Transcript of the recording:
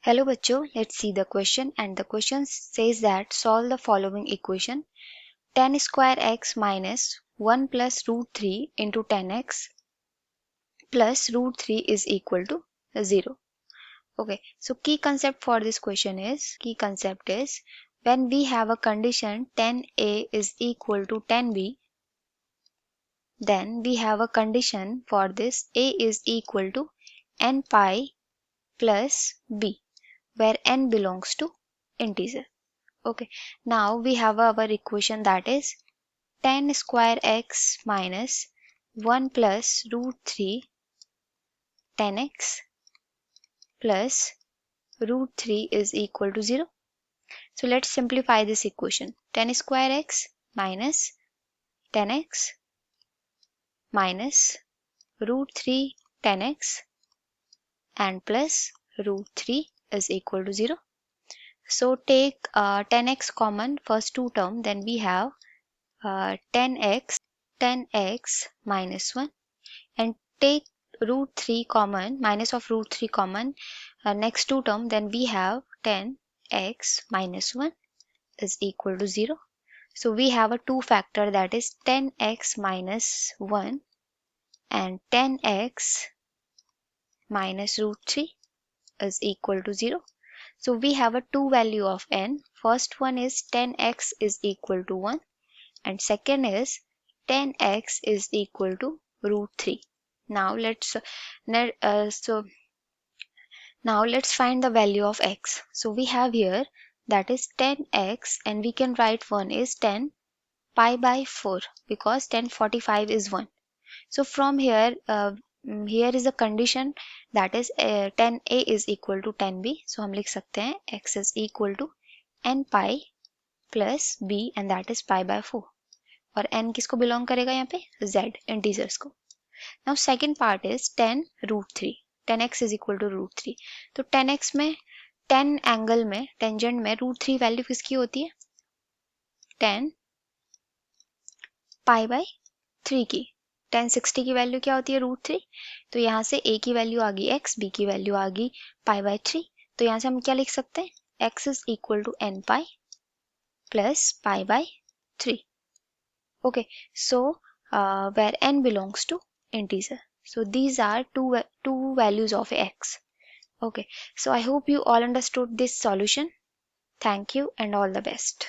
Hello बच्चों, let's see the question and the question says that solve the following equation. Tan square x minus 1 plus root 3 into tan x plus root 3 is equal to 0. Okay, so key concept for this question is, when we have a condition tan a is equal to tan b, then we have a condition for this a is equal to n pi plus b, where n belongs to integer. Okay, now we have our equation, that is tan square x minus 1 plus root 3 tan x plus root 3 is equal to 0. So let's simplify this equation. Tan square x minus tan x minus root 3 tan x and plus root 3 is equal to 0. So take tan x common, first two term, then we have tan x minus 1, and take root 3 common, minus of root 3 common, next two term, then we have tan x minus 1 is equal to 0. So we have a two factor, that is tan x minus 1 and tan x minus root 3 is equal to 0. So we have a two value of n. First one is tan x is equal to 1 and second is tan x is equal to root 3. Now let's find the value of x. So we have here, that is tan x, and we can write one is tan pi by 4 because tan 45 is 1. So from here, here is a condition, that is tan a is equal to tan b. So हम लिख सकते हैं x is equal to n pi plus b, and that is pi by 4. और n किसको belong करेगा यहाँ पे? z, integers को. Now second part is tan root 3. tan x is equal to root 3. तो tan x में, tan angle में, tangent में root 3 वैल्यू किसकी होती है? tan pi by 3 की. tan 60 की वैल्यू क्या होती है? root 3. तो यहाँ से a की वैल्यू आ गई x, b की वैल्यू आ गई pi by 3. तो यहाँ से हम क्या लिख सकते हैं? x is equal to n pi plus pi by 3. Okay, so where n belongs to integer. So these are two values of x. Okay, so I hope you all understood this solution. Thank you and all the best.